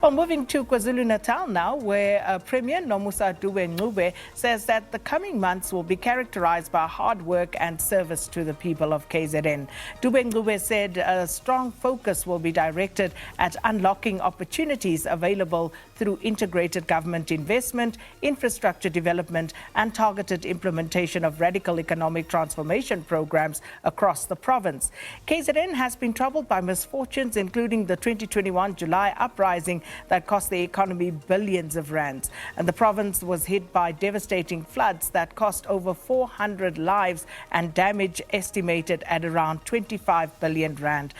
Well, moving to KwaZulu-Natal now, where Premier Nomusa Dube-Ncube says that the coming months will be characterized by hard work and service to the people of KZN. Dube-Ncube said a strong focus will be directed at unlocking opportunities available through integrated government investment, infrastructure development, and targeted implementation of radical economic transformation programs across the province. KZN has been troubled by misfortunes, including the 2021 July uprising that cost the economy billions of rands. And the province was hit by devastating floods that cost over 400 lives and damage estimated at around 25 billion rand.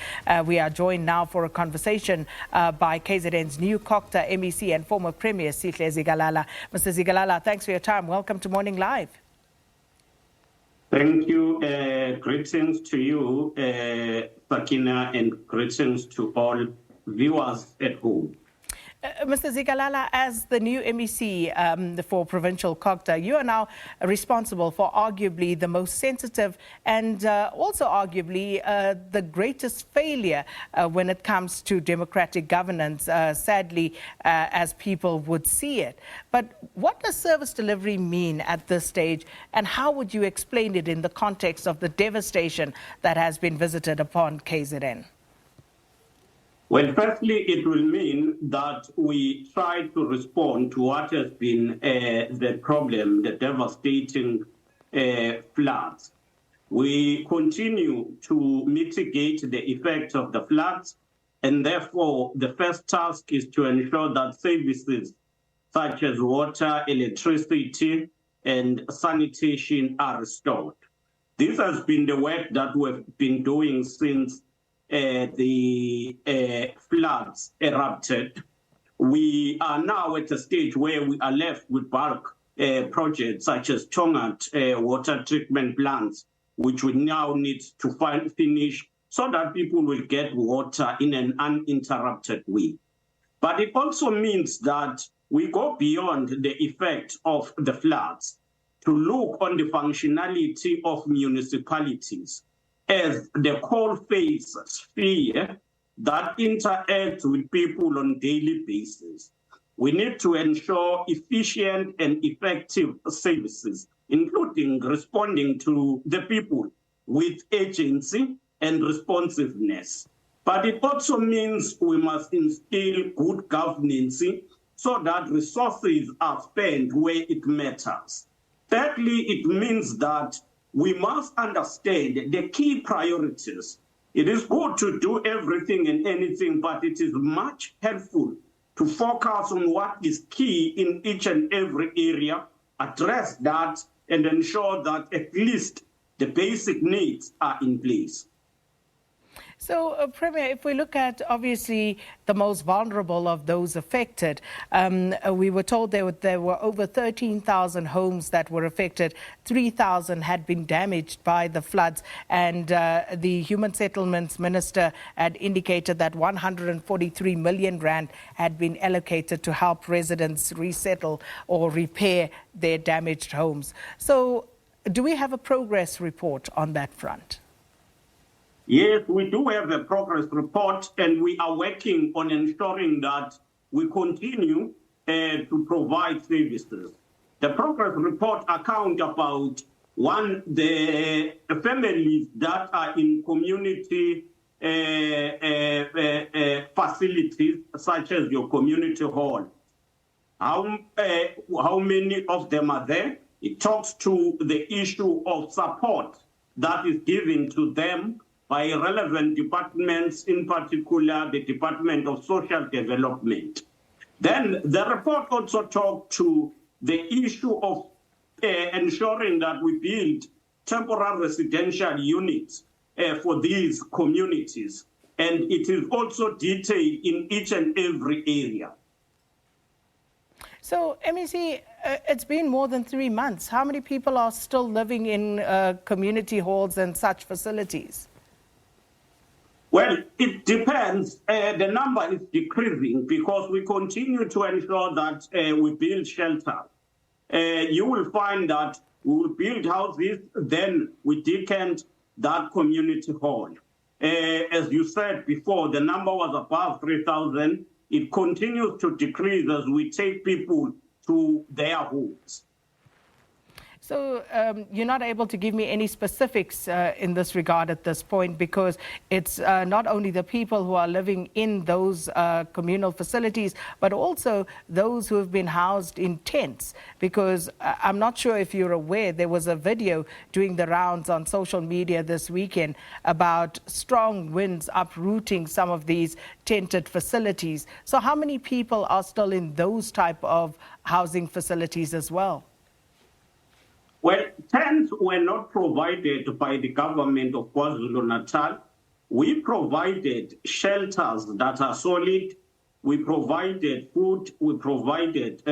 We are joined now for a conversation by KZN's new COGTA MEC and former Premier Sihle Zikalala. Mr. Zikalala, thanks for your time. Welcome to Morning Live. Thank you. Greetings to you, Sakina, and greetings to all viewers at home. Mr. Zikalala, as the new MEC for Provincial COGTA, you are now responsible for arguably the most sensitive and also arguably the greatest failure when it comes to democratic governance, sadly, as people would see it. But what does service delivery mean at this stage, and how would you explain it in the context of the devastation that has been visited upon KZN? Well, firstly, it will mean that we try to respond to what has been the problem, the devastating floods. We continue to mitigate the effects of the floods, and therefore the first task is to ensure that services such as water, electricity, and sanitation are restored. This has been the work that we've been doing since the floods erupted. We are now at a stage where we are left with bulk projects such as Tongat water treatment plants, which we now need to finish so that people will get water in an uninterrupted way. But it also means that we go beyond the effect of the floods to look on the functionality of municipalities as the coal-face sphere that interacts with people on a daily basis. We need to ensure efficient and effective services, including responding to the people with agency and responsiveness. But it also means we must instill good governance so that resources are spent where it matters. Thirdly, it means that we must understand the key priorities. It is good to do everything and anything, but it is much helpful to focus on what is key in each and every area, address that, and ensure that at least the basic needs are in place. So, Premier, if we look at, obviously, the most vulnerable of those affected, we were told there were over 13,000 homes that were affected. 3,000 had been damaged by the floods, and the Human Settlements Minister had indicated that 143 million rand had been allocated to help residents resettle or repair their damaged homes. So, do we have a progress report on that front? Yes, we do have a progress report, and we are working on ensuring that we continue to provide services. The progress report accounts about the families that are in community facilities, such as your community hall. How many of them are there? It talks to the issue of support that is given to them by relevant departments, in particular the Department of Social Development. Then the report also talked to the issue of ensuring that we build temporary residential units for these communities. And it is also detailed in each and every area. So, MEC, it's been more than 3 months. How many people are still living in community halls and such facilities? Well, it depends. The number is decreasing because we continue to ensure that we build shelter. You will find that we will build houses, then we decant that community hall. As you said before, the number was above 3,000. it continues to decrease as we take people to their homes. So you're not able to give me any specifics in this regard at this point, because it's not only the people who are living in those communal facilities, but also those who have been housed in tents. Because I'm not sure if you're aware, there was a video doing the rounds on social media this weekend about strong winds uprooting some of these tented facilities. So how many people are still in those type of housing facilities as well? Well, tents were not provided by the government of KwaZulu-Natal. We provided shelters that are solid. We provided food. We provided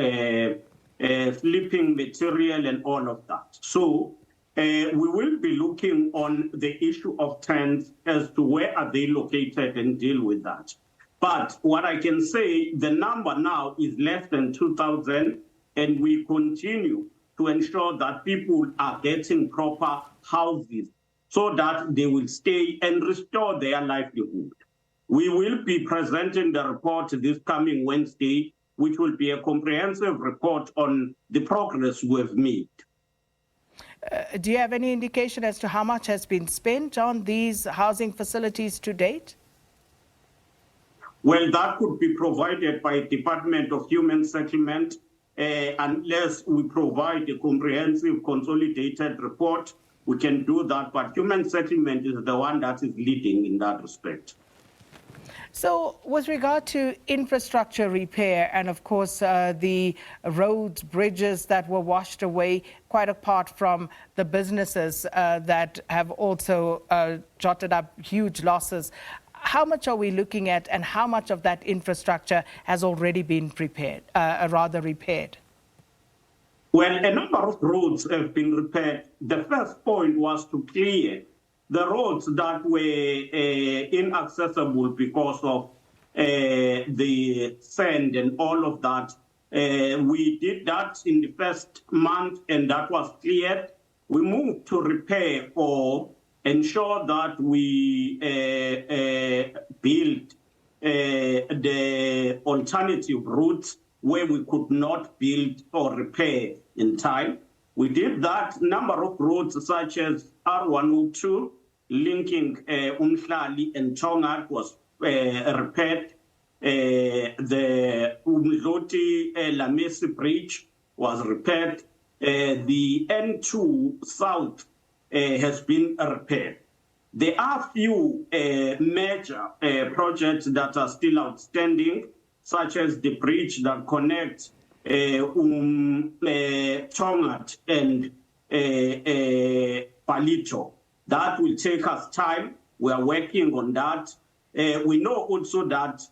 sleeping material and all of that. So we will be looking on the issue of tents as to where are they located and deal with that. But what I can say, the number now is less than 2,000, and we continue to ensure that people are getting proper houses so that they will stay and restore their livelihood. We will be presenting the report this coming Wednesday, which will be a comprehensive report on the progress we've made. Do you have any indication as to how much has been spent on these housing facilities to date? Well, that could be provided by Department of Human Settlement, unless we provide a comprehensive consolidated report. We can do that, but Human Settlement is the one that is leading in that respect. So with regard to infrastructure repair and, of course, the roads, bridges that were washed away, quite apart from the businesses that have also jotted up huge losses, how much are we looking at, and how much of that infrastructure has already been repaired? Well, a number of roads have been repaired. The first point was to clear the roads that were inaccessible because of the sand and all of that. We did that in the first month, and that was cleared. We moved to repair or ensure that we build the alternative routes where we could not build or repair in time. We did that. Number of roads such as R102 linking Umhlali and Tongat was repaired. The Umdloti Lamesi Bridge was repaired. The N2 South has been repaired. There are few major projects that are still outstanding, such as the bridge that connects Tongat and Palito. That will take us time. We are working on that. We know also that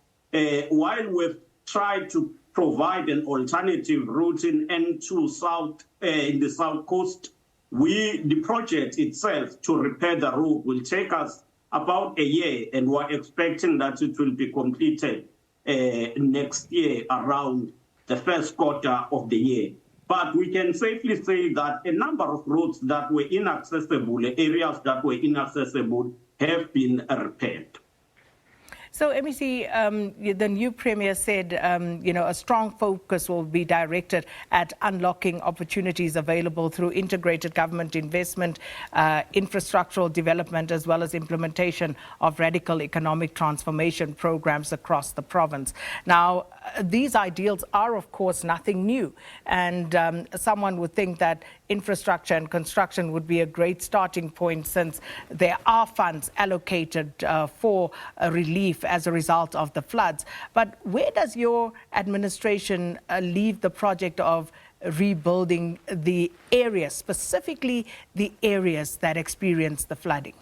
while we've tried to provide an alternative route in N2 South, in the South Coast, the project itself to repair the road will take us about a year, and we're expecting that it will be completed next year around the first quarter of the year. But we can safely say that a number of roads that were inaccessible, areas that were inaccessible, have been repaired. So, MEC, the new Premier said, a strong focus will be directed at unlocking opportunities available through integrated government investment, infrastructural development, as well as implementation of radical economic transformation programs across the province. Now, these ideals are, of course, nothing new. And someone would think that infrastructure and construction would be a great starting point, since there are funds allocated for relief as a result of the floods. But where does your administration leave the project of rebuilding the areas, specifically the areas that experienced the flooding?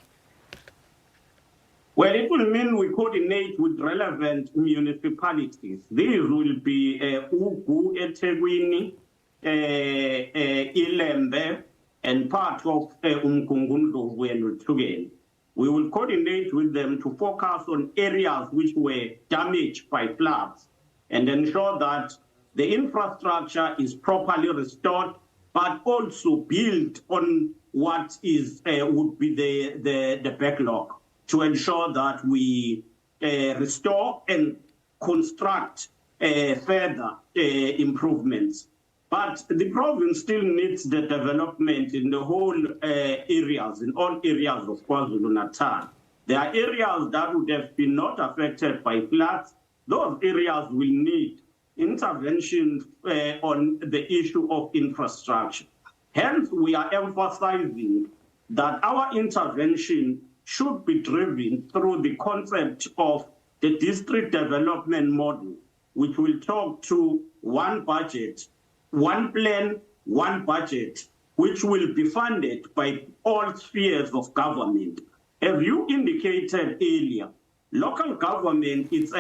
Well, it will mean we coordinate with relevant municipalities. These will be Ugu, eThekwini, Ilembe, and part of Umgungundlovu and Lutugeni. We will coordinate with them to focus on areas which were damaged by floods and ensure that the infrastructure is properly restored, but also build on what is would be the backlog to ensure that we restore and construct further improvements. But the province still needs the development in the whole areas, in all areas of KwaZulu-Natal. There are areas that would have been not affected by floods. Those areas will need intervention on the issue of infrastructure. Hence, we are emphasizing that our intervention should be driven through the concept of the district development model, which will talk to one budget, one plan, one budget, which will be funded by all spheres of government. As you indicated earlier, local government is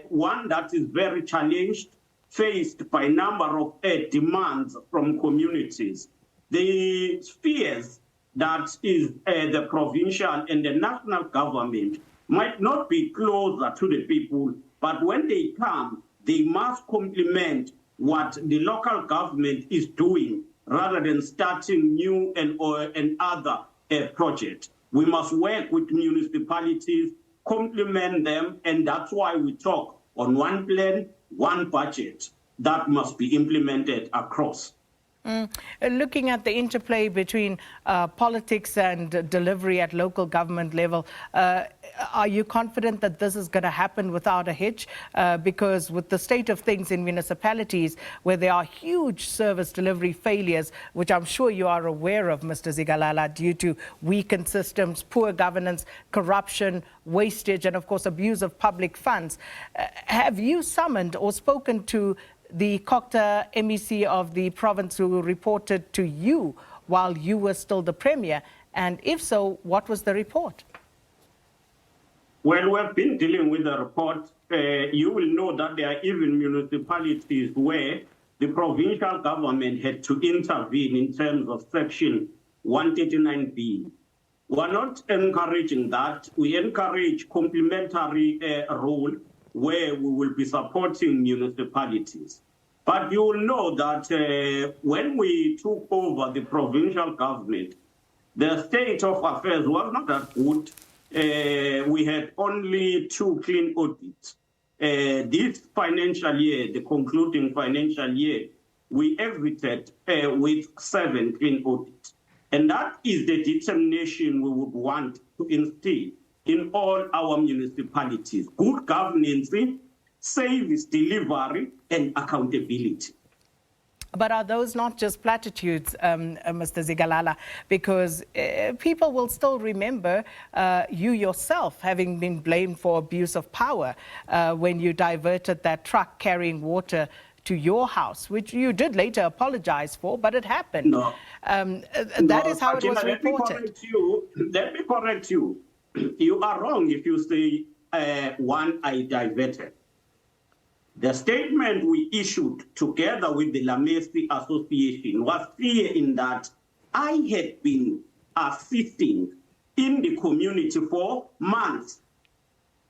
one that is very challenged, faced by a number of demands from communities. The spheres that is the provincial and the national government might not be closer to the people, but when they come, they must complement what the local government is doing rather than starting new and other projects. We must work with municipalities, complement them, and that's why we talk on one plan, one budget that must be implemented across. Looking at the interplay between politics and delivery at local government level, are you confident that this is going to happen without a hitch? Because with the state of things in municipalities where there are huge service delivery failures, which I'm sure you are aware of, Mr. Zikalala, due to weakened systems, poor governance, corruption, wastage, and of course abuse of public funds, have you summoned or spoken to the COGTA MEC of the province who reported to you while you were still the Premier? And if so, what was the report? Well, we've been dealing with the report. You will know that there are even municipalities where the provincial government had to intervene in terms of Section 139B. We're not encouraging that. We encourage complementary role where we will be supporting municipalities. But you will know that when we took over the provincial government, the state of affairs was not that good. We had only 2 clean audits. This financial year, the concluding financial year, we exited with 7 clean audits. And that is the determination we would want to instill in all our municipalities: good governance, service delivery, and accountability. But are those not just platitudes, Mr. Zikalala? Because people will still remember you yourself having been blamed for abuse of power when you diverted that truck carrying water to your house, which you did later apologize for, but it happened. No. That is how it was reported. Let me correct you. You are wrong if you say one I diverted. The statement we issued together with the Lamesi Association was clear in that I had been assisting in the community for months.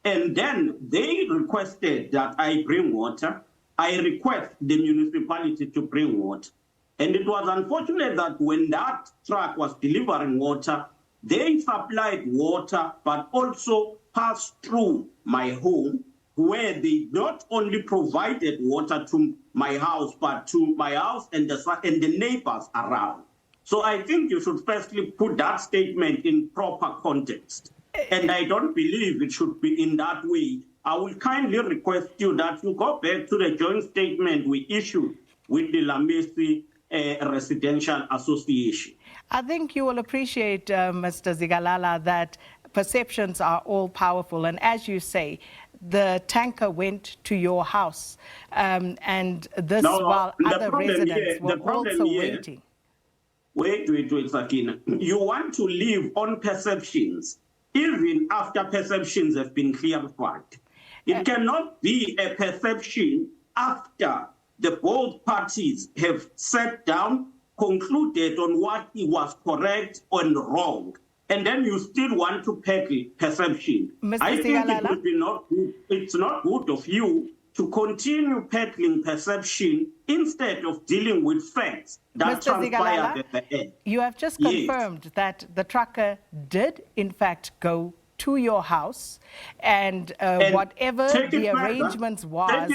And then they requested that I bring water. I request the municipality to bring water. And it was unfortunate that when that truck was delivering water, they supplied water, but also passed through my home, where they not only provided water to my house, but to my house and the neighbors around. So I think you should firstly put that statement in proper context. And I don't believe it should be in that way. I will kindly request you that you go back to the joint statement we issued with the Lamesi Residential Association. I think you will appreciate, Mr. Zikalala, that perceptions are all powerful. And as you say, the tanker went to your house, and this while other residents were also waiting. Wait, Sakina. You want to live on perceptions, even after perceptions have been clarified. It cannot be a perception after the both parties have sat down, concluded on what was correct and wrong, and then you still want to peddle perception. Mr. I think Zikalala? it would be not good. It's not good of you to continue peddling perception instead of dealing with facts that transpired at the end. You have just confirmed that the trucker did, in fact, go to your house, and whatever the arrangements was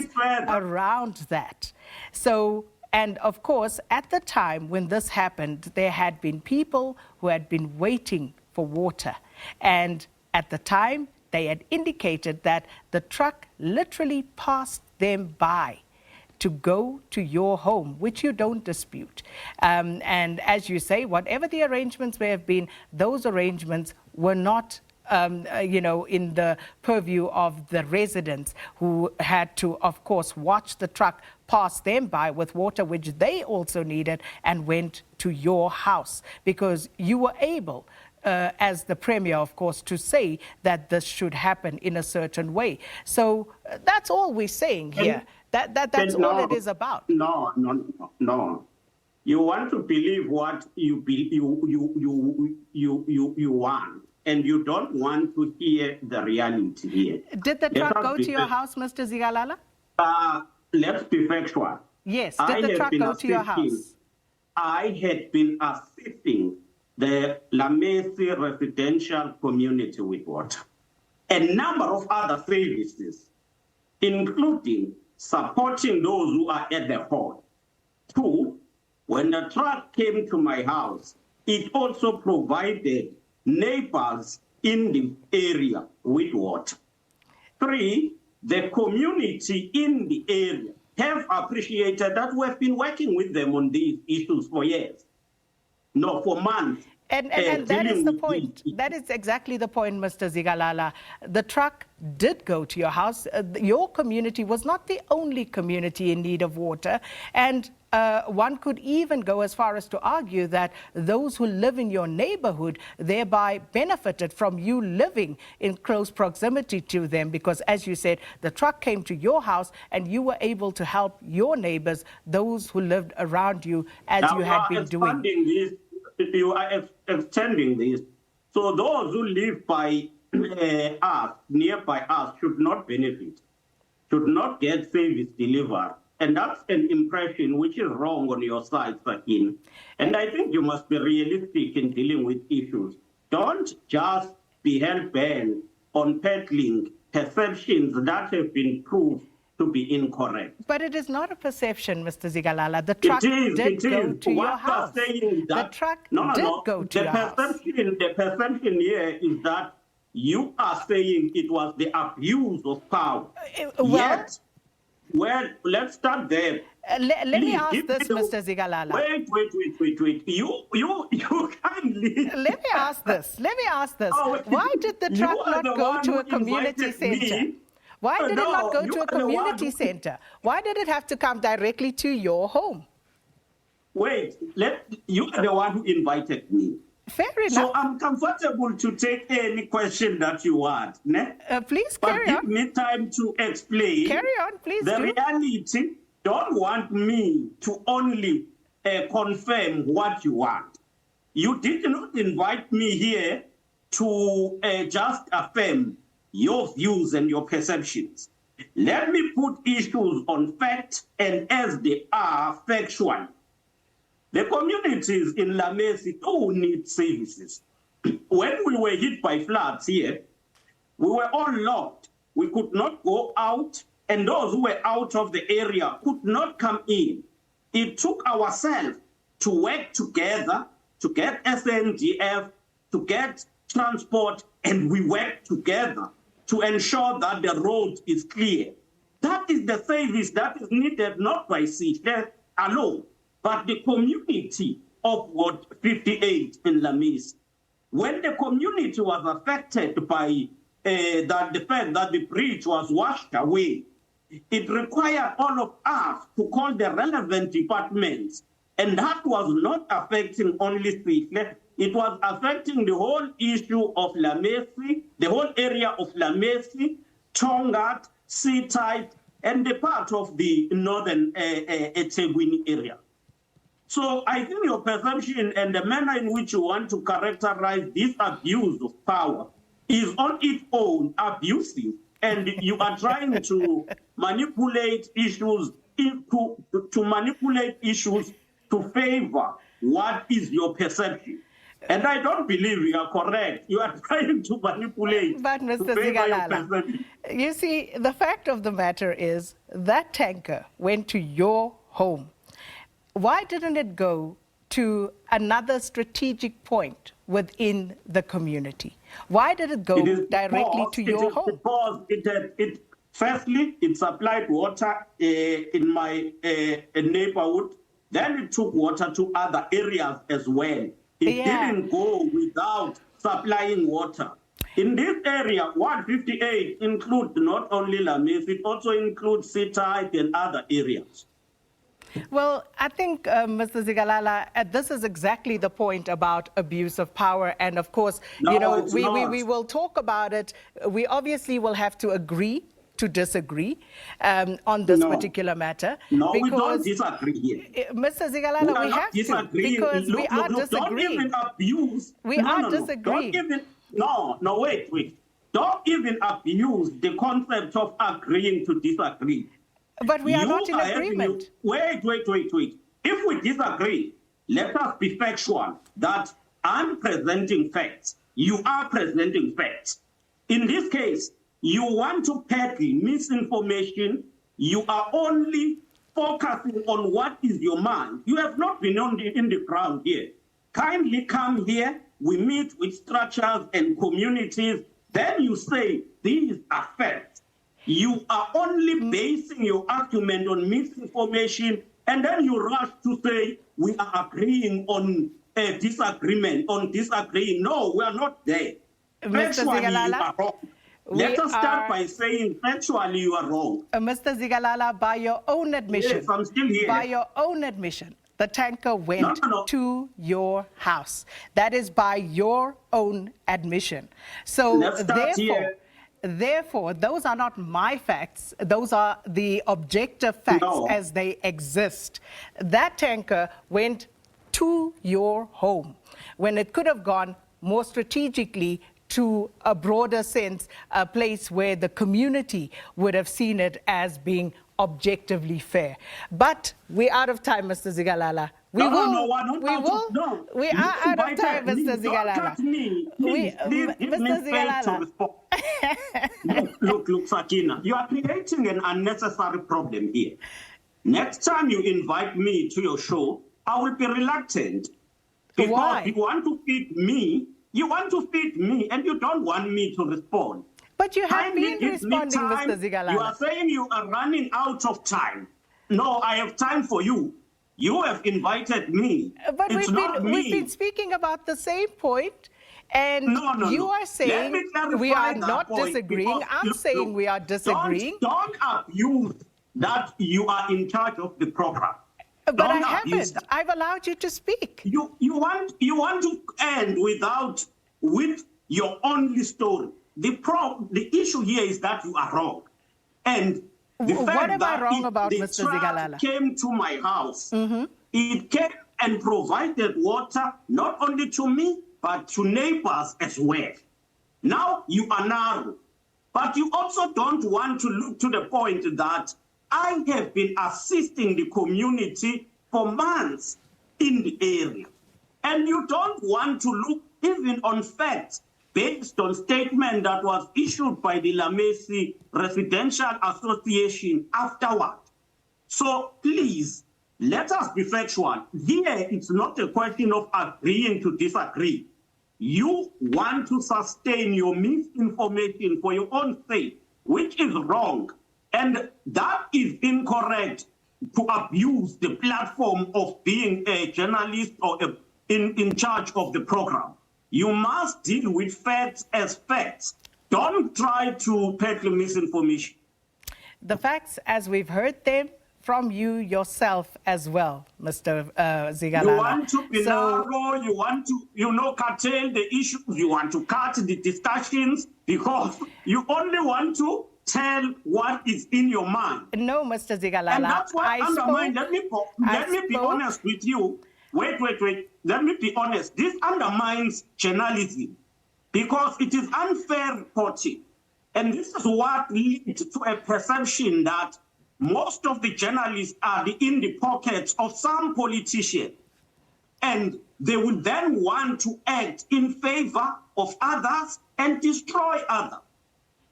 around that. So, and of course, at the time when this happened, there had been people who had been waiting for water. And at the time, they had indicated that the truck literally passed them by to go to your home, which you don't dispute. And as you say, whatever the arrangements may have been, those arrangements were not in the purview of the residents, who had to, of course, watch the truck pass them by with water, which they also needed, and went to your house, because you were able, as the Premier, of course, to say that this should happen in a certain way. So that's all we're saying here. That's all it is about. No. You want to believe what you want, and you don't want to hear the reality here. Did the truck go to your house, Mr. Zikalala? Let's be factual. Yes. Did the truck go to your house? I had been assisting the Lamesi residential community with water. A number of other services, including supporting those who are at the hall. 2, when the truck came to my house, it also provided neighbors in the area with water. 3, the community in the area have appreciated that we've been working with them on these issues for years. No, for months. And that is the point. That is exactly the point, Mr. Zikalala. The truck did go to your house. Your community was not the only community in need of water. And one could even go as far as to argue that those who live in your neighborhood thereby benefited from you living in close proximity to them, because, as you said, the truck came to your house and you were able to help your neighbors, those who lived around you, as now, you had been doing. You are extending this. So those who live by us, nearby us, should not benefit, should not get service delivered. And that's an impression which is wrong on your side, Sakin. And I think you must be realistic in dealing with issues. Don't just be hell-bent on peddling perceptions that have been proved to be incorrect. But it is not a perception, Mr. Zikalala. The truck did go to your house. The truck did go to your house. The perception here is that you are saying it was the abuse of power. Well, let's start there. Let me ask this, Mr. Zikalala. Wait. You can't leave. Let me ask this. Oh, why did the truck not go to a community center? Why did it not go to a community center? Why did it have to come directly to your home? Wait, you are the one who invited me. Fair enough. So I'm comfortable to take any question that you want. Please carry on. Give me time to explain. Carry on, please. The reality, don't want me to only confirm what you want. You did not invite me here to just affirm your views and your perceptions. Let me put issues on fact and as they are factual. The communities in Lamesi do need services. When we were hit by floods here, we were all locked. We could not go out, and those who were out of the area could not come in. It took ourselves to work together to get SNDF, to get transport, and we worked together to ensure that the road is clear. That is the service that is needed not by Sihle alone, but the community of Ward 58 in Lamesi. When the community was affected by the fact that the bridge was washed away, it required all of us to call the relevant departments. And that was not affecting only Sihle. It was affecting the whole issue of Lamesi, the whole area of Lamesi, Tongat, Seatide, and the part of the northern eThekwini area. So I think your perception and the manner in which you want to characterize this abuse of power is on its own abusive, and you are trying to manipulate issues to manipulate issues to favor what is your perception. And I don't believe you are correct. You are trying to manipulate. But Mr. to favor your Zikalala, perception. you see, the fact of the matter is that tanker went to your home. Why didn't it go to another strategic point within the community? Why did it go directly to your home? Because firstly, it supplied water in my neighborhood. Then it took water to other areas as well. It didn't go without supplying water. In this area, 158 includes not only Lamis, it also includes Sitite and other areas. Well, I think, Mr. Zikalala, this is exactly the point about abuse of power. And of course, we will talk about it. We obviously will have to agree to disagree on this particular matter. No, we don't disagree here. Mr. Zikalala, we have to, because we are disagreeing. Don't even abuse. We are disagreeing. Wait. Don't even abuse the concept of agreeing to disagree. But we are not in agreement. Wait. If we disagree, let us be factual that I'm presenting facts. You are presenting facts. In this case, you want to peddle misinformation. You are only focusing on what is your mind. You have not been in the ground here. Kindly come here. We meet with structures and communities. Then you say, these are facts. You are only basing your argument on misinformation, and then you rush to say, we are agreeing on a disagreement, on disagreeing. No, we are not there. Factually, you are wrong. Let us start by saying factually you are wrong. Mr. Zikalala, by your own admission, yes, I'm still here. By your own admission, the tanker went to your house. That is by your own admission. So therefore, those are not my facts. Those are the objective facts as they exist. That tanker went to your home when it could have gone more strategically to a broader sense, a place where the community would have seen it as being objectively fair. But we're out of time, Mr. Zikalala. We are out of time, Mr. Zikalala. Mr. Zikalala. Look, Sakina, you are creating an unnecessary problem here. Next time you invite me to your show, I will be reluctant. Because why? You want to feed me, and you don't want me to respond. But you have been responding, Mr. Zikalala. You are saying you are running out of time. No, I have time for you. You have invited me. But we've been speaking about the same point, and you are saying we are not disagreeing. I'm saying we are disagreeing. Don't abuse that you are in charge of the program. But I haven't. I've allowed you to speak. You want to end with your only story. The issue here is that you are wrong. And the fact what am I that wrong about, Mr. Zikalala? Came to my house. It came and provided water not only to me, but to neighbors as well. Now you are narrow. But you also don't want to look to the point that I have been assisting the community for months in the area. And you don't want to look even on facts based on statement that was issued by the Lamesi Residential Association afterward. So please, let us be factual. Here, it's not a question of agreeing to disagree. You want to sustain your misinformation for your own sake, which is wrong. And that is incorrect to abuse the platform of being a journalist or in charge of the program. You must deal with facts as facts. Don't try to peddle misinformation. The facts, as we've heard them from you yourself as well, Mr. Zikalala. You want to be narrow, you want to, curtail the issues, you want to cut the discussions because you only want to tell what is in your mind. No, Mr. Zikalala. And that's what undermines. Let me be honest with you. Wait. Let me be honest. This undermines journalism because it is unfair reporting. And this is what leads to a perception that most of the journalists are in the pockets of some politician. and they will then want to act in favor of others and destroy others.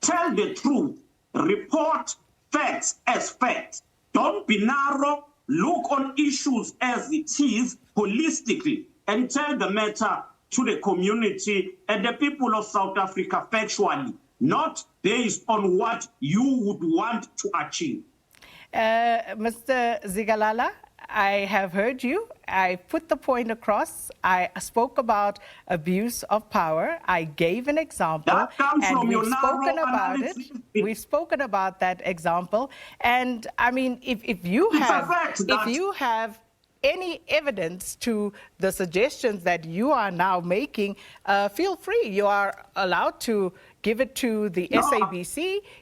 Tell the truth. Report facts as facts. Don't be narrow. Look on issues as it is holistically and tell the matter to the community and the people of South Africa factually, not based on what you would want to achieve. Mr. Zikalala, I have heard you. I put the point across. I spoke about abuse of power. I gave an example. That comes and from we've your spoken narrow about analysis. it. We've spoken about that example. And I mean, if you have any evidence to the suggestions that you are now making, feel free. You are allowed to give it to the SABC.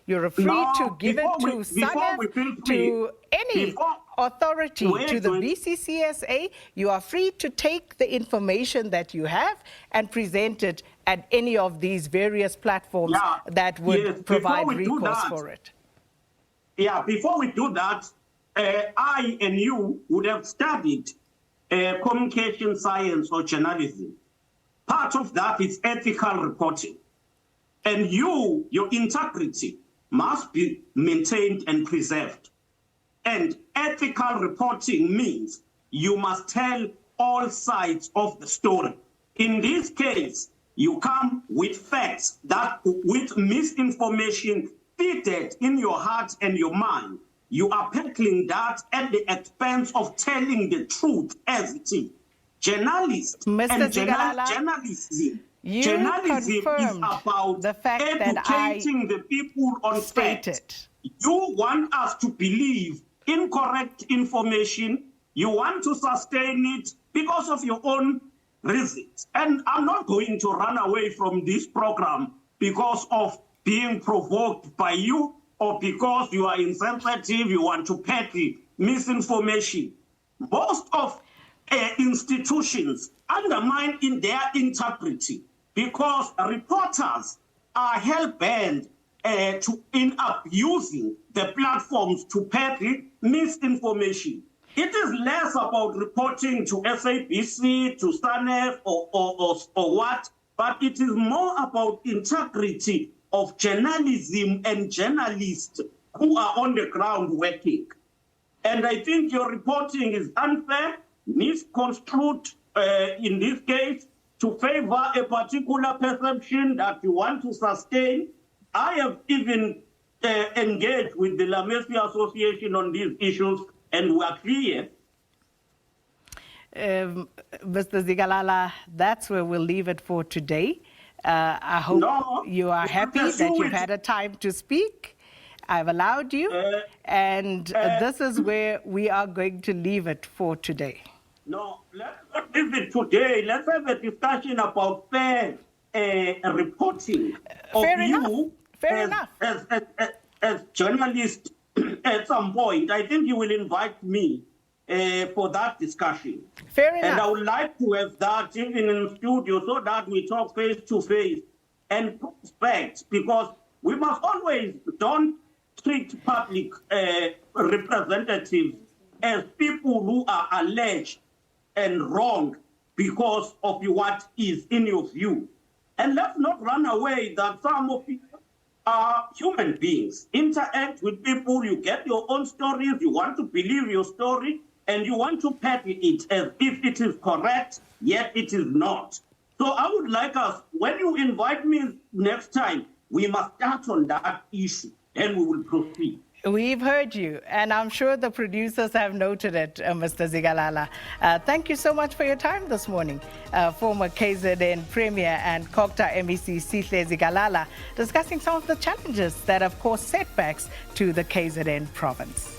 You're free to give it to SANEF, to any authority, to the BCCSA. You are free to take the information that you have and present it at any of these various platforms that would provide recourse for it. Yeah, before we do that, I and you would have studied communication science or journalism. Part of that is ethical reporting. And your integrity must be maintained and preserved. And ethical reporting means you must tell all sides of the story. In this case, you come with facts that with misinformation fitted in your heart and your mind. You are peddling that at the expense of telling the truth as it is. Journalism and journalism. Journalism is about the fact educating the people on facts. You want us to believe incorrect information. You want to sustain it because of your own reasons. And I'm not going to run away from this program because of being provoked by you or because you are insensitive, you want to peddle misinformation. Most of institutions undermine in their integrity because reporters are hell-bent in abusing the platforms to peddle misinformation. It is less about reporting to SABC, to SANEF, or what, but it is more about integrity of journalism and journalists who are on the ground working. And I think your reporting is unfair, misconstrued in this case, to favor a particular perception that you want to sustain. I have even engaged with the Lamesi Association on these issues, and we are clear. Mr. Zikalala, that's where we'll leave it for today. I hope you are happy that you've had a time to speak. I've allowed you, and this is where we are going to leave it for today. No, let's not leave it today. Let's have a discussion about fair reporting of you as journalists at some point. I think you will invite me for that discussion. Fair enough. And I would like to have that even in studio so that we talk face to face and prospect, because we must always don't treat public representatives as people who are alleged and wrong because of what is in your view. And let's not run away that some of you are human beings. Interact with people, you get your own stories, you want to believe your story, and you want to peddle it as if it is correct, yet it is not. So I would like us, when you invite me next time, we must start on that issue, and we will proceed. We've heard you, and I'm sure the producers have noted it, Mr. Zikalala. Thank you so much for your time this morning. Former KZN Premier and COGTA MEC Sihle Zikalala discussing some of the challenges that have caused setbacks to the KZN province.